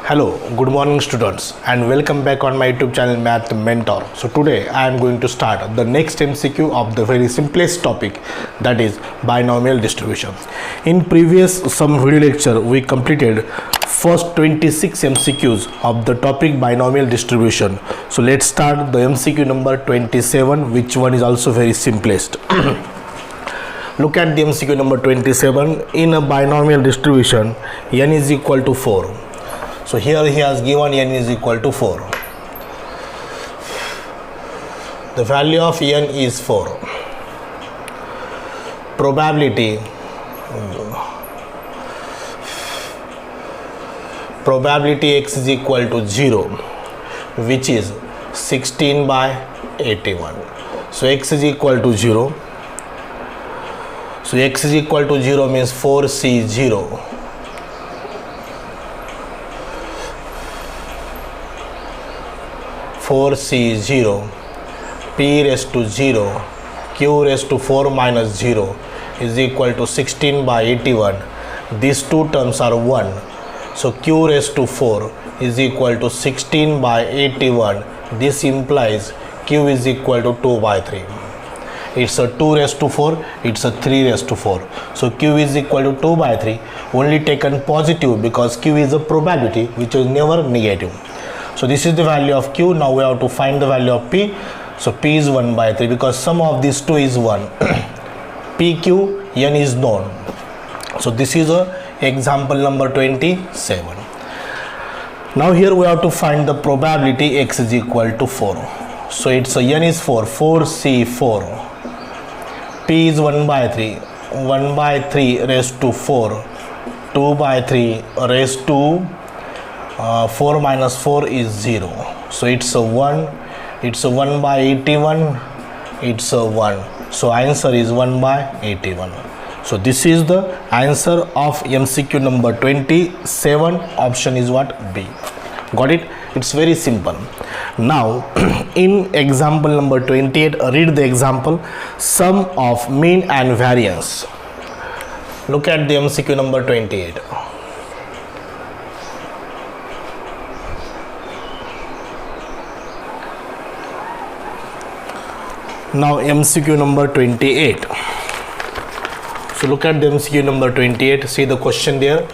Hello, good morning students and welcome back on my YouTube channel Math Mentor. So today I am going to start the next MCQ of the very simplest topic, that is binomial distribution. In previous some video lecture we completed first 26 MCQs of the topic binomial distribution. So let's start the MCQ number 27, which one is also very simplest. Look at the MCQ number 27. In a binomial distribution, n is equal to 4. So here he has given n is equal to 4. The value of n is 4. Probability x is equal to 0, which is 16 by 81. So x is equal to 0. So x is equal to 0 means 4C0. C0 p raised to 0 q raised to 4 minus 0 is equal to 16 by 81. These two terms are 1. So q raised to 4 is equal to 16 by 81. This implies q is equal to 2 by 3. It's a 2 raised to 4, it's a 3 raised to 4. So q is equal to 2 by 3, only taken positive because q is a probability which is never negative. So this is the value of q. Now we have to find the value of p. So p is 1 by 3 because sum of these two is 1. pq n is known. So this is a example number 27. Now here we have to find the probability x is equal to 4. So it's n is 4, 4C4. p is 1 by 3, 1 by 3 raised to 4, 2 by 3 raised to 4 minus 4 is 0. So it's a 1, it's a 1 by 81, it's a 1. So answer is 1 by 81. So this is the answer of MCQ number 27. Option is what? B. Got it? It's very simple. Now in example number 28, read the example, sum of mean and variance. Look at the MCQ number 28. Now MCQ number 28. So look at the MCQ number 28. See the question there.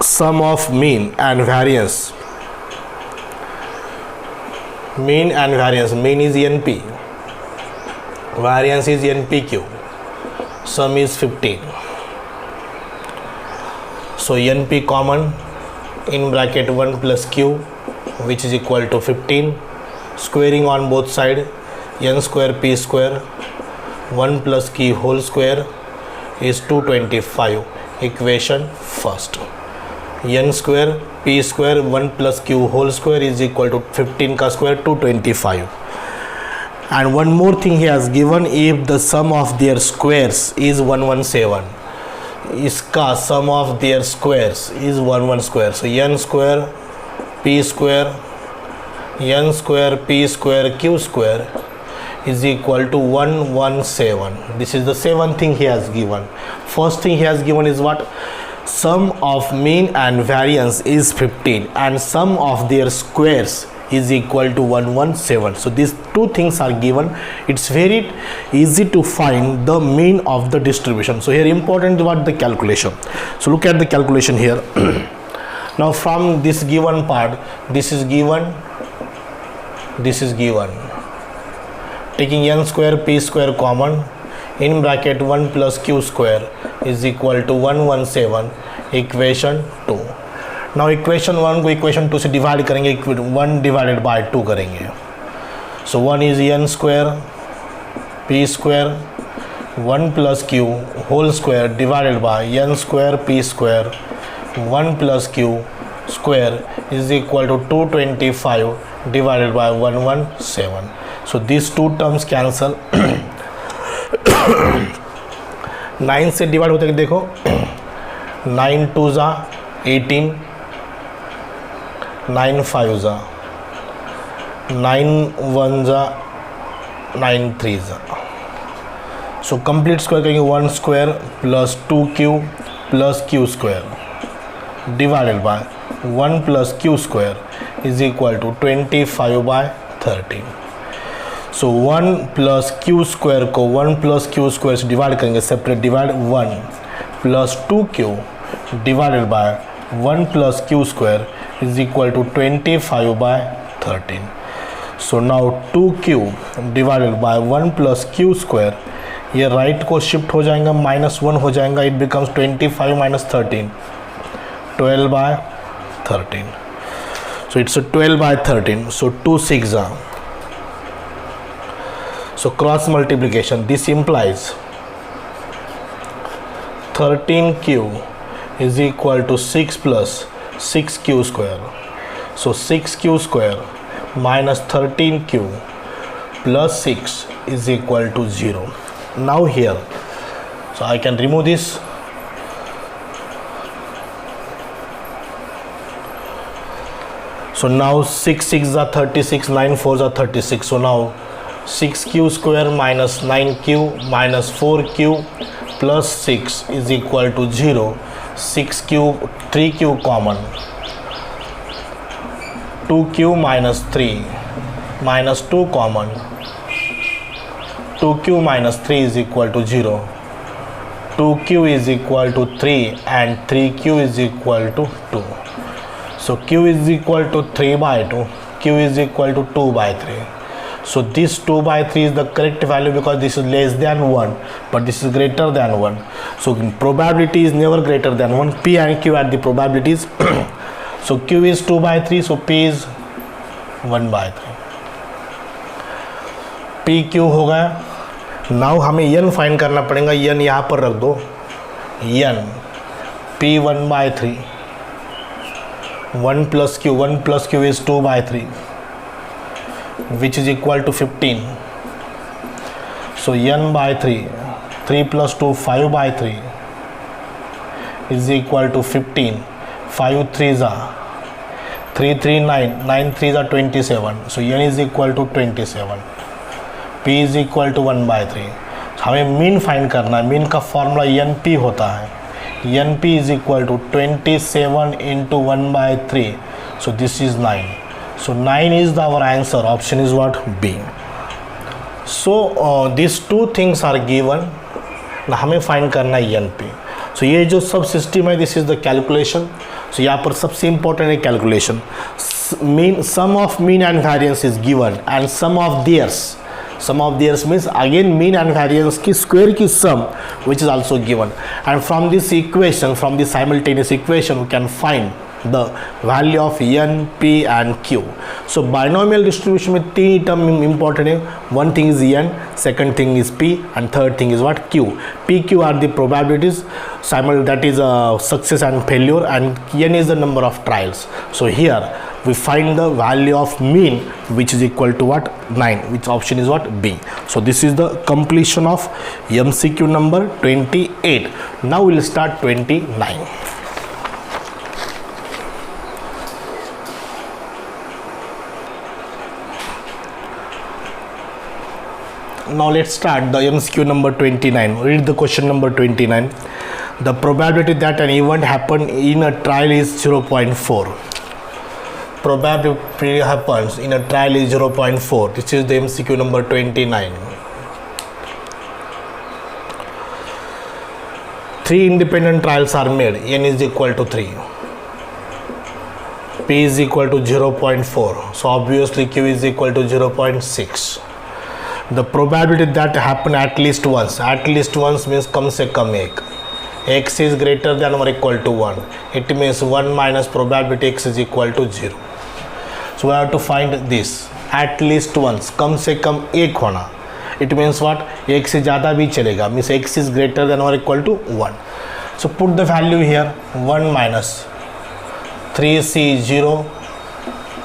Sum of mean and variance. Mean and variance. Mean is NP. Variance is NPQ. Sum is 15. So NP common, in bracket 1 plus Q, which is equal to 15, squaring on both sides, n square p square, 1 plus q whole square is 225. Equation first. N square p square 1 plus q whole square is equal to 15 ka square 225. And one more thing he has given, if the sum of their squares is 117, iska sum of their squares is 1 square. So n square p square n square p square q square is equal to 117. This is the seventh thing he has given. First thing he has given is what? Sum of mean and variance is 15 and sum of their squares is equal to 117. So these two things are given. It's very easy to find the mean of the distribution. So here important is what? The calculation. So look at the calculation here. Now from this given part, this is given, this is given. Taking n square p square common, in bracket 1 plus q square is equal to 117. Equation 2. Now equation 1 को equation 2 से divide करेंगे, 1 divided by 2 करेंगे. So 1 is n square p square 1 plus q whole square divided by n square p square 1 plus q square is equal to 225 divided by 117. So these two terms cancel. 9 से divide होते देखो, 9 2 जा 18, 9 5 जा 9 1 जा 9 3 जा. So complete square करेंगे 1 square plus 2q plus q square divided by 1 plus q square is equal to 25 by 13. So 1 plus q square को 1 plus q square से डिवाइड करेंगे, separate divide 1 plus 2q divided by 1 plus q square is equal to 25 by 13. So now 2q divided by 1 plus q square, ये right को shift हो जाएगा, -1 हो जाएगा, it becomes 25 minus 13, 12 by 13. So it's a 12 by 13. So 2 6 are. So cross multiplication, this implies 13q is equal to 6 plus 6q square. So 6q square minus 13q plus 6 is equal to 0. Now here, so I can remove this. So now 6 6 are 36, 9 4 are 36. So now 6q square minus 9q minus 4q plus 6 is equal to 0. 6q, 3q common, 2q minus 3 minus 2 common, 2q minus 3 is equal to 0. 2q is equal to 3 and 3q is equal to 2. So q is equal to 3 by 2, q is equal to 2 by 3. So this 2 by 3 is the correct value because this is less than 1 but this is greater than 1. So probability is never greater than 1. P and Q are the probabilities. So Q is 2 by 3, so P is 1 by 3. P Q हो गया. Now हमें n find करना पड़ेगा. n यहाँ पर रख दो. n P 1 by 3, 1 plus Q is 2 by 3, which is equal to 15. So n by 3, 3 plus 2, 5 by 3 is equal to 15. 5 3s are 3 3 9, 9 3s are 27. So n is equal to 27. P is equal to 1 by 3. हमें mean find करना है. Mean का formula NP होता है. NP is equal to 27 into 1 by 3. So this is 9. So 9 is our answer. Option is what? B. So these two things are given. हमें find करना है NP. So ये जो सब सिस्टम है, this is the calculation. So यहाँ पर सबसे इंपॉर्टेंट है calculation. Mean sum of mean and variance is given and sum of theirs means again mean and variance की square की sum which is also given, and from this equation, from the simultaneous equation, we can find the value of n, p and q. So binomial distribution में तीन term important है. One thing is n, second thing is p and third thing is what? q. p, q are the probabilities, that is success and failure, and n is the number of trials. So here we find the value of mean which is equal to what? 9, which option is what? B. So this is the completion of MCQ number 28. Now we will start 29. Now let's start the MCQ number 29. Read the question number 29. The probability that an event happened in a trial is 0.4. Probability happens in a trial is 0.4. This is the MCQ number 29. 3 independent trials are made. N is equal to 3. P is equal to 0.4. So obviously Q is equal to 0.6. The probability that happen at least once. At least once means कम से कम एक. X is greater than or equal to 1. It means 1 minus probability X is equal to 0. So we have to find this. At least once. कम से कम एक होना. It means what? एक से ज़्यादा भी चलेगा. Means X is greater than or equal to 1. So put the value here. 1 minus 3C 0,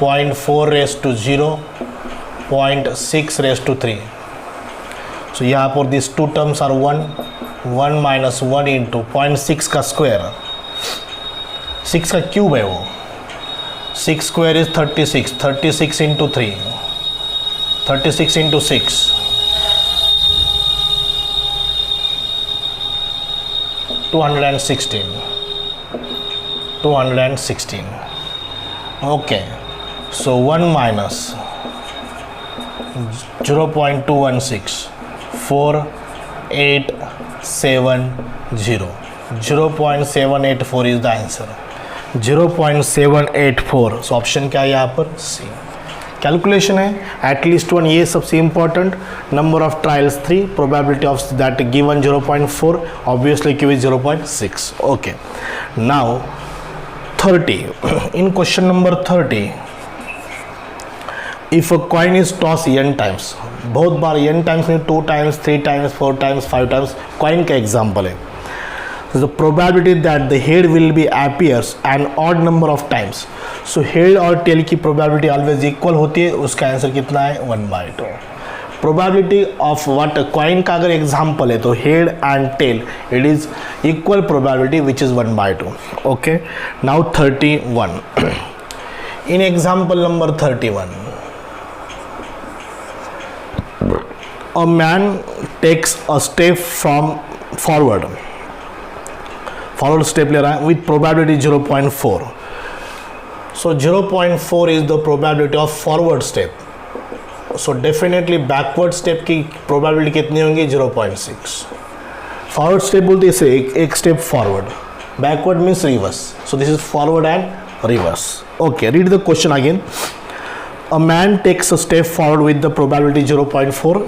0.4 raised to 0, 0.6 raised to 3. So यहाँ पर these two terms are 1. 1 minus 1 into 0.6 का स्क्वायर, 6 का क्यूब है वो. 6 square is 36. 36 into 3, 36 into 6, 216. Okay, so 1 minus 0.216, 4870. 0.784 is the answer. 0.784. So option क्या है यहाँ पर? सी. कैलकुलेशन है एटलीस्ट वन, ये सबसे important. Number of trials 3, probability of that given 0.4, obviously Q is 0.6. Okay, now 30. In question number 30, if a coin is toss n times, बहुत बार n times में 2 times, 3 times, 4 times, 5 times coin का example है. The probability that the head will be appears an odd number of times. So head और tail की probability always equal होती है. उसका answer कितना है? 1/2. Probability of what coin का अगर example है तो head and tail, it is equal probability which is 1/2. Okay. Now 31. In example number 31, a man takes a step from forward step ले रहा है with probability 0.4. So 0.4 is the probability of forward step. So definitely backward step की probability कितनी होंगी? 0.6. Forward step बोलते इसे एक step forward. Backward means reverse. So this is forward and reverse. Okay, read the question again. A man takes a step forward with the probability 0.4.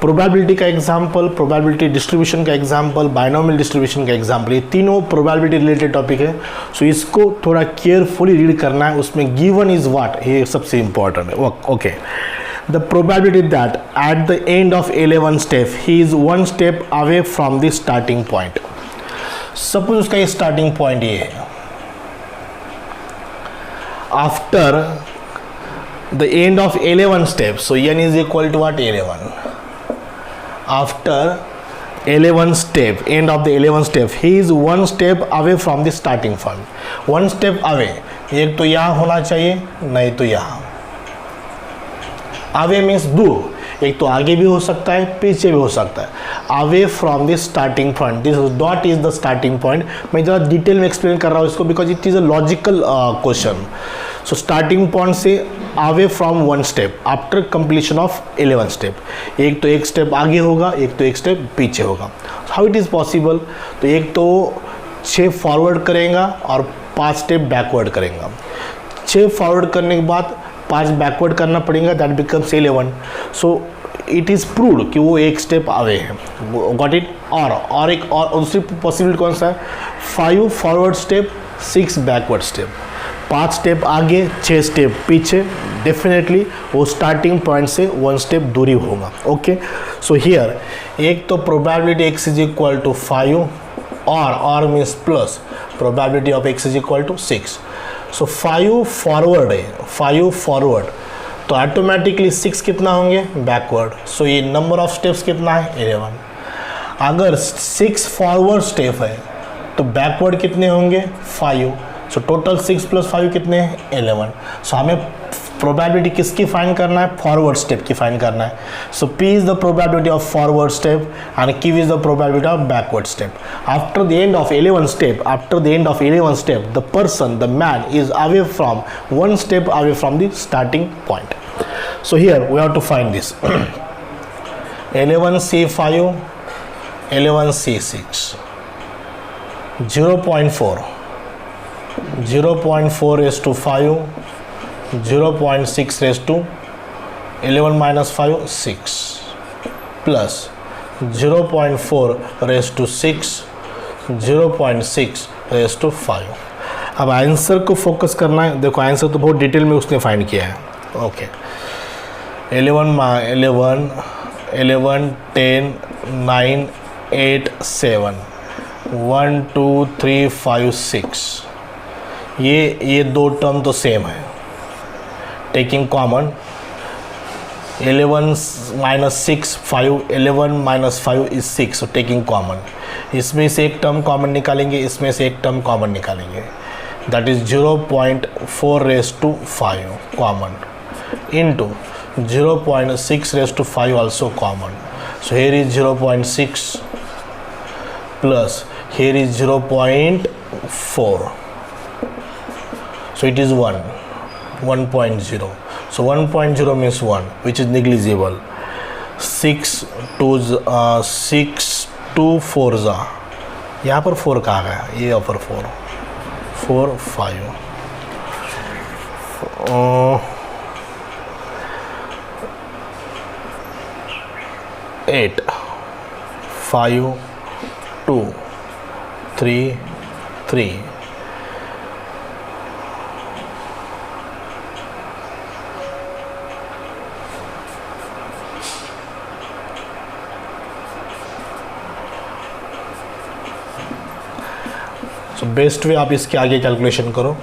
Probability का example, probability distribution का example, binomial distribution का example, ये तीनों probability related topic है. सो इसको थोड़ा carefully read करना है. उसमें गिवन इज व्हाट, ये सबसे इंपॉर्टेंट है. Okay, the probability that at the end of 11 step he is 1 step away from the starting point. Suppose उसका ये स्टार्टिंग पॉइंट ये है. After the end of 11 steps, so n is equal to what? 11. After 11 step, end of the 11 step, he is 1 step away from the starting point. 1 step away, एक तो यहाँ होना चाहिए, नहीं तो यहाँ. away means दूर, एक तो आगे भी हो सकता है, पीछे भी हो सकता है. away from the starting point, this dot is the starting point. मैं ज़रा डिटेल में एक्सप्लेन कर रहा हूँ इसको because it is a logical question. So starting point से away from 1 step after completion of 11 step, एक तो एक स्टेप आगे होगा, एक तो एक स्टेप पीछे होगा. How it is possible? तो एक तो 6 फॉरवर्ड करेगा और 5 स्टेप बैकवर्ड करेगा. 6 फॉरवर्ड करने के बाद 5 बैकवर्ड करना पड़ेगा, that becomes 11. So it is proved कि वो एक स्टेप अवे है. Got it? और एक और दूसरी पॉसिबिलिटी कौन सा है? 5 forward step, 6 backward step. 5 step आगे, 6 स्टेप पीछे, डेफिनेटली वो स्टार्टिंग पॉइंट से 1 स्टेप दूरी होगा. ओके, सो हियर एक तो probability x is equal to 5 और means plus probability of x is equal to 6. So 5 forward है, 5 फॉरवर्ड तो ऑटोमेटिकली 6 कितना होंगे? बैकवर्ड. सो ये नंबर ऑफ स्टेप्स कितना है? 11. अगर 6 फॉरवर्ड स्टेप है तो बैकवर्ड कितने होंगे? 5. सो टोटल 6 + 5 कितने हैं? 11. सो हमें प्रोबेबिलिटी किसकी फाइंड करना है? फॉरवर्ड स्टेप की फाइंड करना है. So P is the probability of forward step and Q is the probability of backward step. After the end of 11 step, the person, the man is away from 1 step away from the starting point. So here we have to find this. 11C5, 11C6, 0.4 raised to 5, 0.6 raised to 11 minus 5, 6, plus 0.4 raised to 6, 0.6 raised to 5. अब answer को focus करना है. देखो answer तो बहुत detail में उसने find किया है. ओके, 11, 10, 9, 8, 7, 1, 2, 3, 5, 6. ये दो टर्म तो सेम है. Taking common 11 minus 6, 5, 11 minus 5 is 6. so taking common, इसमें से एक टर्म कॉमन निकालेंगे, इसमें से एक टर्म कॉमन निकालेंगे, that is 0.4 raised to 5 common into 0.6 raised to 5 also common. So here is 0.6 plus here is 0.4, so it is 1.0. So 1.0 means 1, which is negligible. 6 2 4 यहाँ पर 4 कहाँ गया, ये यहाँ पर 4 5 8 5 2 3 3 सो बेस्ट वे आप इसके आगे कैलकुलेशन करो.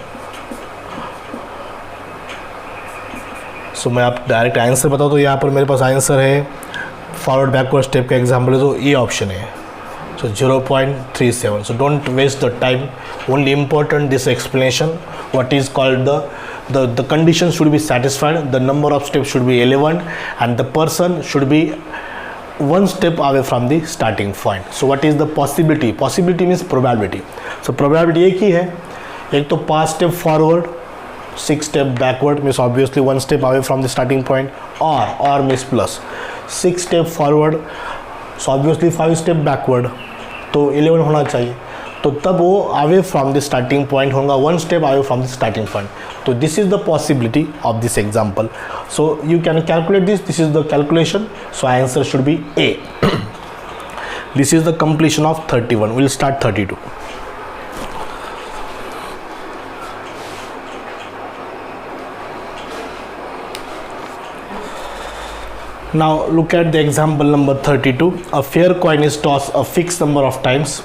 सो मैं आप डायरेक्ट आंसर बताऊँ तो यहाँ पर मेरे पास आंसर है, फॉरवर्ड बैकवर्ड स्टेप का एग्जाम्पल है तो ये ऑप्शन है. So 0.37. So don't waste the time, only important this explanation. what is called the condition should be satisfied, the number of steps should be 11 and the person should be one step away from the starting point. So what is the possibility? Possibility means probability. So probability एक ही है, एक तो 5 step forward 6 step backward means obviously 1 step away from the starting point, or means plus 6 step forward so obviously 5 step backward तो 11 होना चाहिए, तो तब वो away from the starting point होगा 1 step away from the starting point. So this is the possibility of this example. So you can calculate this. This is the calculation. So answer should be A. This is the completion of 31. We'll start 32. Now look at the example number 32. A fair coin is tossed a fixed number of times.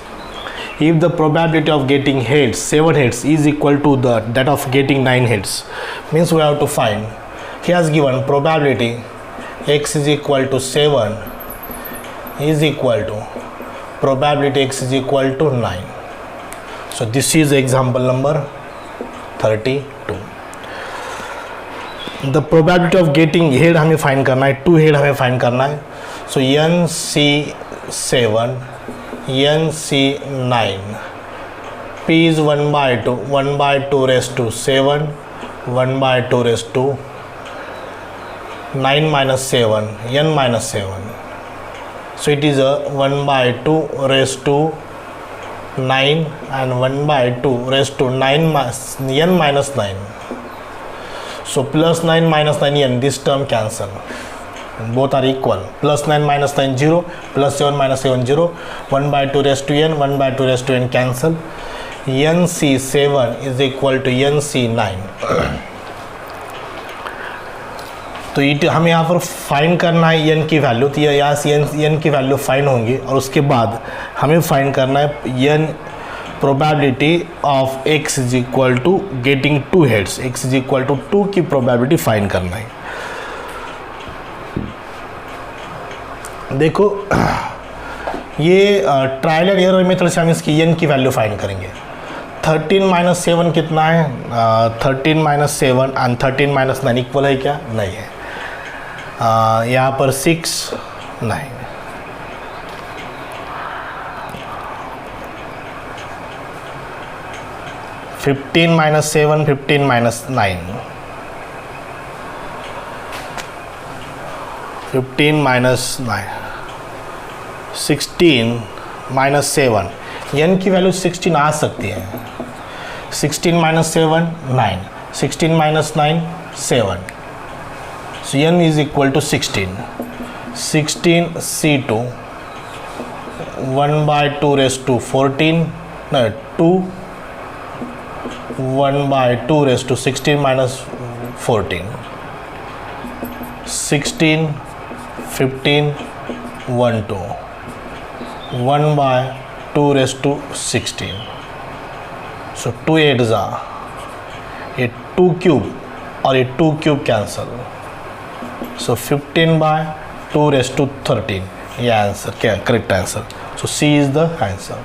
If the probability of getting heads, 7 heads, is equal to that of getting 9 heads, means we have to find. He has given probability x is equal to 7 is equal to probability x is equal to 9. So this is example number 32. The probability of getting head हमें find करना है, 2 head हमें find करना है. So NC7 NC9, P is 1/2, 1/2 raised to 7, 1/2 raised to 9 minus 7, N minus 7. So it is a 1/2 raised to 9 and 1/2 raised to 9 N minus 9. So plus 9 minus 9 N, this term cancel. Both are equal. Plus 9 minus 9 0, plus 7 minus 7 0, 1/2 raised to n, 1/2 raised to n cancel. NC7 is equal to NC9. तो हमें यहाँ पर find करना है n की value, तो यहाँ से n की वैल्यू फाइंड होंगी और उसके बाद हमें फाइंड करना है n probability of x is equal to getting 2 heads, x is equal to 2 की probability फाइंड करना है. देखो ये ट्रायल एंड एरर मेथड से हम इसकी n की वैल्यू फाइंड करेंगे. 13 माइनस 7 कितना है, 13 माइनस 7 एंड 13 माइनस 9 इक्वल है क्या, नहीं है. यहाँ पर 6 9, 15 minus 7 15 minus 9, 15 minus 9, 16 minus 7, n की वैल्यू 16 आ सकती है. 16 minus 7 9, 16 minus 9 7, so n is equal to 16. 16 C2 1/2 raised to 14, no 2 1/2 raised to 16 minus 14, 16 15 1 2, 1/2 raised to 16. So 2 8s are ये 2 cube और ये 2 cube cancel. So 15/2 raised to 13, ये answer क्या, correct answer. So C is the answer.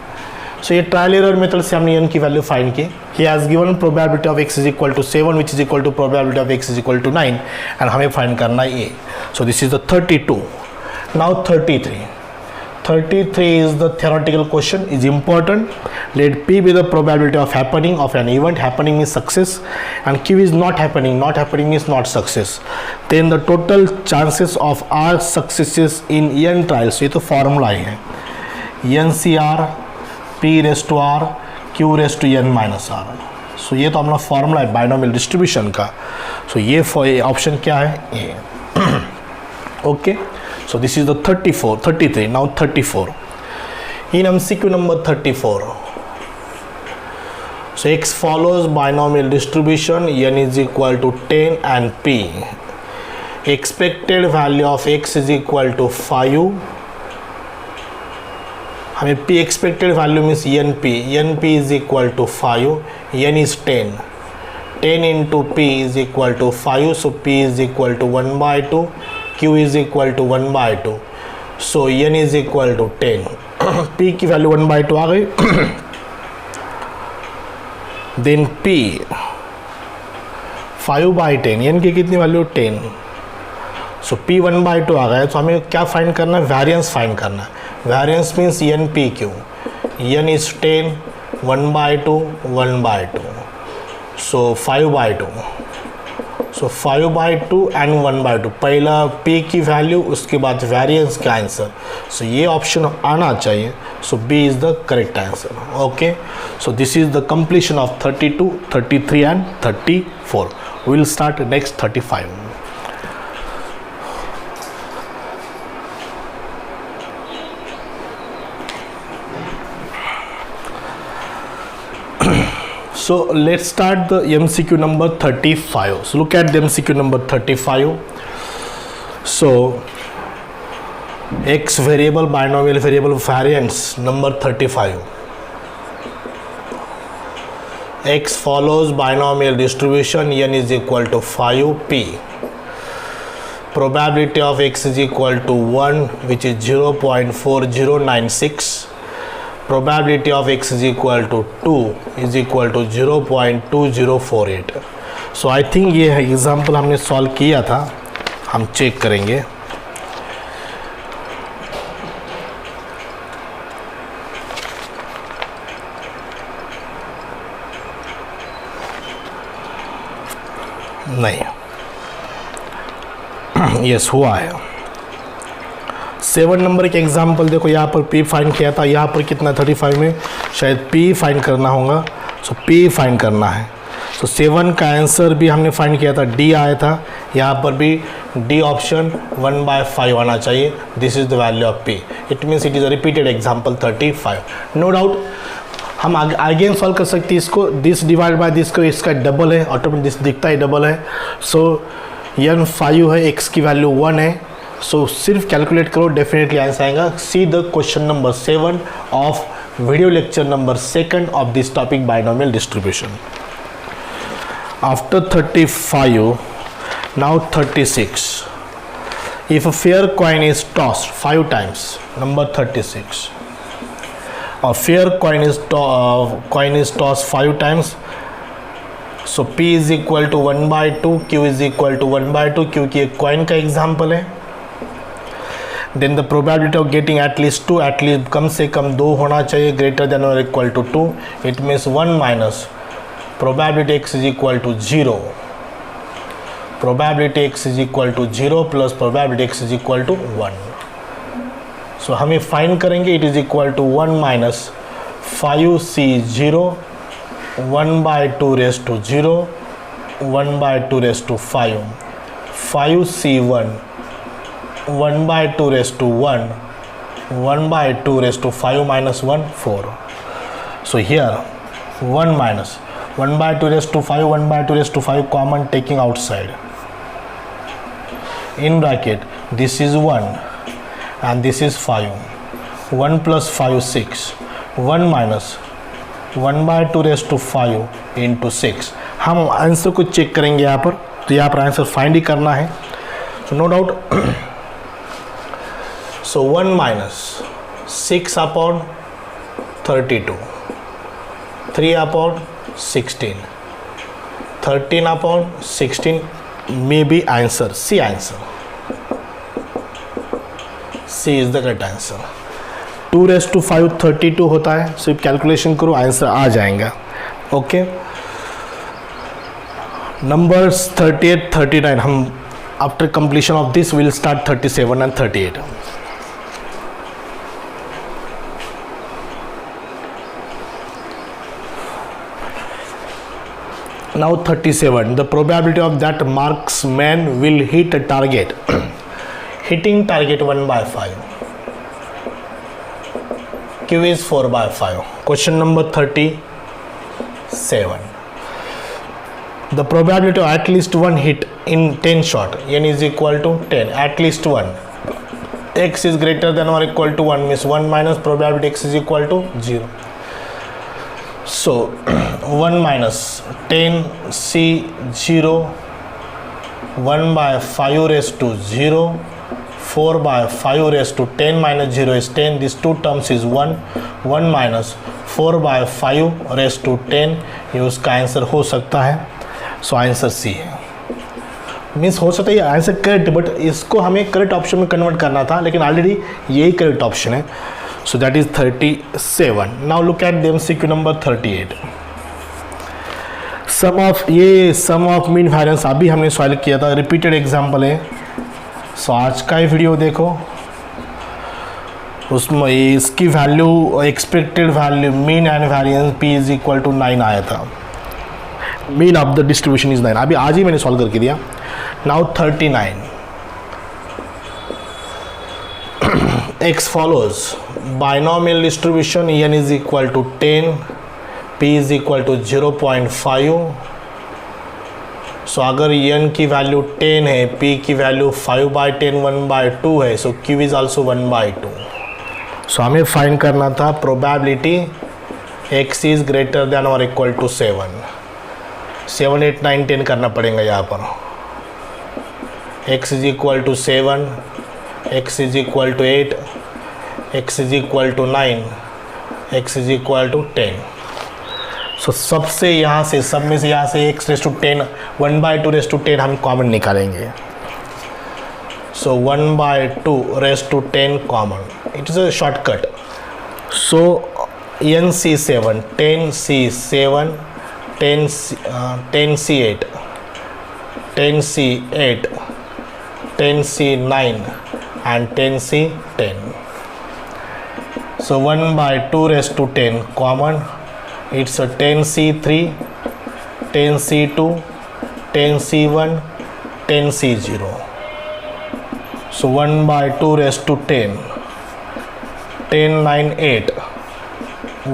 So ये trial error method से हमने n की value find की. He has given probability of x is equal to 7 which is equal to probability of x is equal to 9 and हमें find करना है a. So this is the 32. Now 33. 33 is the theoretical question, is important. Let P be the probability of happening of an event. Happening is success and Q is not happening. Not happening is not success. Then the total chances of R successes in n trials. ये तो formula ही है, NCR P raised to R Q raised to n minus R. सो ये तो अपना formula है binomial distribution का. सो ये option क्या है? A. Okay, so this is the 33. Now 34. In MCQ number 34, so X follows binomial distribution. N is equal to 10 and P. Expected value of X is equal to 5. हमें P expected value means NP is equal to 5. N is 10. 10 into P is equal to 5. So P is equal to 1 by 2. Q is equal to 1 by 2. So N is equal to 10. P की value 1 by 2 आ गई. Then P 5 by 10. N की कितनी value? 10. So P 1 by 2 आ गया. तो हमें क्या find करना है? वेरिएंस फाइंड करना है. Variance means N P Q. N is 10, 1 by 2, 1 by 2. So 5 by 2. So 5 by 2 and 1 by 2. पहला P की वैल्यू, उसके बाद वेरिएंस का आंसर. सो ये ऑप्शन आना चाहिए. So B is the correct answer. Okay, so this is the completion of 32, 33 and 34. We will start next 35. So let's start the MCQ number 35. So look at the MCQ number 35. So X variable binomial variable variance number 35. X follows binomial distribution. N is equal to 5P. Probability of X is equal to 1, which is 0.4096. Probability of X is equal to 2 is equal to 0.2048. So I think ये example हमने solve किया था, हम check करेंगे. नहीं, yes हुआ है. 7 number के एग्जाम्पल देखो, यहाँ पर P फाइंड किया था. यहाँ पर कितना 35 में शायद P फाइंड करना होगा. सो P फाइंड करना है. सो 7 का आंसर भी हमने फाइंड किया था, D आया था. यहाँ पर भी D ऑप्शन 1 by 5 आना चाहिए. This is the value of P. It means it is a repeated example 35. No doubt हम आगे सॉल्व कर सकते हैं इसको. दिस डिवाइड बाय दिस को, इसका डबल है, ऑटोमेटिक दिस दिखता है डबल है. सो N 5 है, X की वैल्यू 1 है. सो सिर्फ कैलकुलेट करो, डेफिनेटली आंसर आएगा. See the question number 7 of video lecture number 2 of this topic binomial distribution. After 35, now 36. If a fair coin is tossed 5 times, number 36. A fair coin is tossed 5 times. So P is equal to 1 by 2, Q is equal to 1 by 2, क्योंकि एक coin का example है. Then the probability of getting at least 2, at least कम से कम 2 होना चाहिए, greater than or equal to 2. It means 1 minus probability X is equal to 0. Probability X is equal to 0 plus probability X is equal to 1. So हमें find करेंगे. It is equal to 1 minus 5C0, 1 by 2 raised to 0, 1 by 2 raised to 5, 5C1, 1 by 2 raised to 1, 1 by 2 raised to 5 minus 1, 4. So here 1 minus 1 by 2 raised to 5, 1 by 2 raised to 5 common taking outside. In bracket this is 1 and this is 5. 1 plus 5 6. 1 minus 1 by 2 raised to 5 into 6. हम answer को check करेंगे यहाँ पर. तो यहाँ पर answer find ही करना है. So no doubt. So 1 minus 6 upon 32, 3 upon 16, 13 upon 16 may be answer. C answer. C is the correct answer. 2⁵ 32 होता है, सिर्फ कैलकुलेशन करो आंसर आ जाएगा। ओके, नंबर्स 38 39 हम after completion of this will start 37 and 38। Now 37, the probability of that marksman will hit a target. Hitting target 1/5. Q is 4/5. Question number 37. The probability of at least one hit in 10 shot, n is equal to 10. At least one. X is greater than or equal to 1 means 1 minus probability x is equal to 0. So 1 minus 10 C 0, 1/5 raised to 0, 4/5 raised to 10 minus 0 is 10. These two terms is 1. 1 minus 4/5 raised to 10, ये उसका answer हो सकता है। So answer C है, means हो सकता है ये आंसर करेक्ट, बट इसको हमें करेक्ट ऑप्शन में कन्वर्ट करना था, लेकिन ऑलरेडी यही करेक्ट ऑप्शन है। So that is 37. Now look at the MCQ number 38. Sum of mean variance अभी हमने सॉल्व किया था, रिपीटेड एग्जाम्पल है। सो आज का ही वीडियो देखो, उसमें इसकी value expected value mean and variance P is equal to 9 आया था। Mean of the distribution is 9, अभी आज ही मैंने सॉल्व करके दिया। Now 39 x follows binomial distribution n is equal to 10, p is equal to 0.5. सो अगर n की वैल्यू 10 है, p की वैल्यू 5/10 1/2 है, सो q is also 1/2. सो हमें फाइंड करना था probability x is greater than or equal to 7, 8 9 10 करना पड़ेगा यहाँ पर। x is equal to 7, x is equal to 8, x is equal to 9, x is equal to 10. सो सबसे यहाँ से सब में से यहाँ से x raised to 10 1/2 raised to 10 हम कॉमन निकालेंगे। सो 1/2 raised to 10 common, it is a shortcut. So NC7 10C7 10C8 10C8 10C9 and 10C10. So 1/2 raised to 10 common, it's a 10C3 10C2 10C1 10C0. So 1/2 raised to 10 10 9 8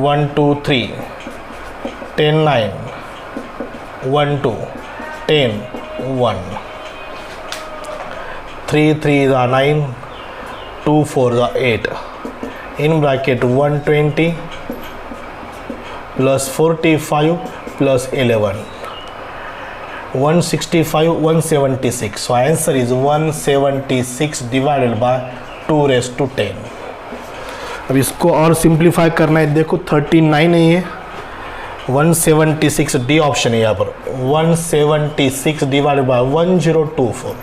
1 2 3 10 9 1 2 10 1 3 3 is 9 2 4 is 8 in bracket 120 plus 45 plus 11 165 176. So answer is 176 divided by 2 raised to 10. अब इसको और simplify करना है, देखो 39 नहीं है 176 D option है यहाँ पर। 176 divided by 1024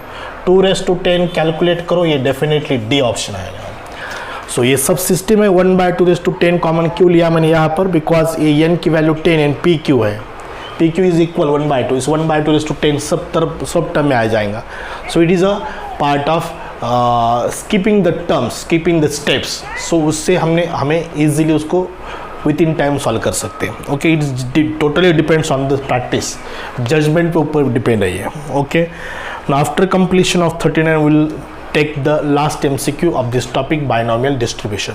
2 raise to 10 calculate करो, ये डेफिनेटली डी ऑप्शन आएगा। सो ये सब सिस्टम है। 1/2 रेस टू 10 कॉमन क्यों लिया मैंने यहाँ पर, बिकॉज ये एन की वैल्यू 10 एंड पी क्यू है। पी क्यू इज इक्वल 1/2, इस 1/2 रेस टू 10 सब टर्म में आ जाएगा। So it is a part of skipping the terms, skipping the steps. So उससे हमें ईजिली उसको विद इन टाइम सॉल्व कर सकते हैं। Okay, it totally depends on the practice, judgement पे ऊपर डिपेंड है ये। Okay, now after completion of 39 will take the last MCQ of this topic, binomial distribution.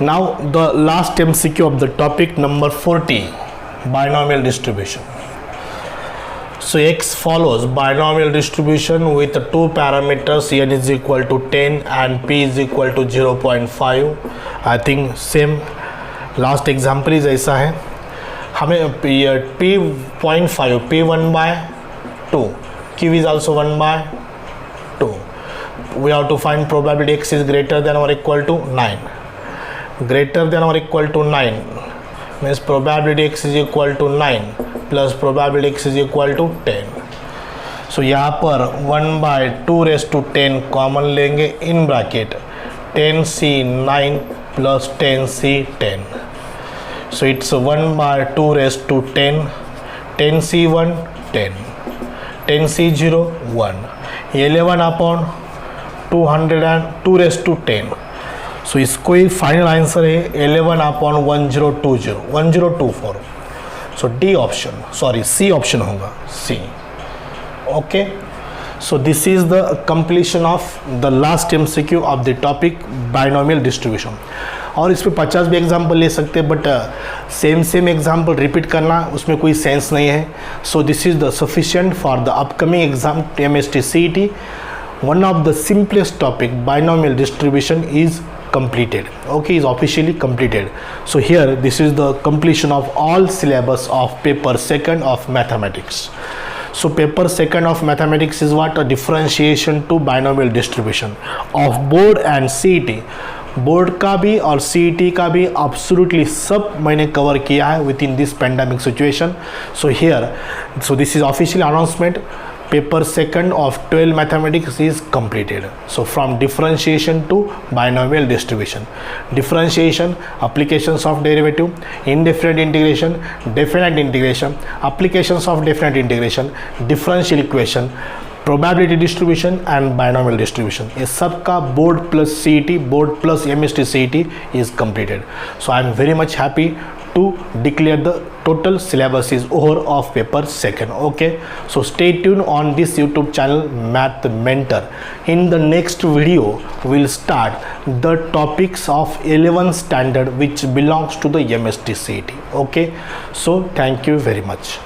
Now the last MCQ of the topic number 40, binomial distribution. So X follows binomial distribution with two parameters, n is equal to 10 and p is equal to 0.5. I think same last example is ऐसा है। हमें p 0.5, p 1/2, q is also 1/2. We have to find probability x is greater than or equal to 9. Greater than or equal to 9, means probability x is equal to 9 plus probability x is equal to 10. So यहाँ पर 1/2 common लेंगे in bracket 10c 9 plus 10c 10. So it's 1/2 10c 1 10, 10c 0 1, 11 upon 202 so इसको ही final answer है 11 upon 1024. So D option, sorry C option होगा, C. Okay, so this is the completion of the last MCQ of the topic binomial distribution. और इस पर 50 भी example ले सकते हैं, बट सेम एग्जाम्पल रिपीट करना उसमें कोई सेंस नहीं है. सो this is the sufficient for the upcoming exam MST CET. One of the simplest topic, binomial distribution, is completed. Okay, is officially completed. So here this is the completion of all syllabus of paper 2nd of mathematics. So paper 2nd of mathematics is what? A differentiation to binomial distribution of board and CET. Board का भी और CET का भी absolutely सब मैंने cover किया है with in this pandemic situation. So here, so this is official announcement. Paper 2nd of 12 mathematics is completed. So from differentiation to binomial distribution, differentiation, applications of derivative, indefinite integration, definite integration, applications of definite integration, differential equation, probability distribution and binomial distribution, ये सब का board plus CET, board plus MST CET is completed. So I am very much happy to declare the total syllabus is over of paper 2nd. Okay, so stay tuned on this YouTube channel Math Mentor. In the next video we'll start the topics of 11th standard which belongs to the MST CET. Okay, so thank you very much.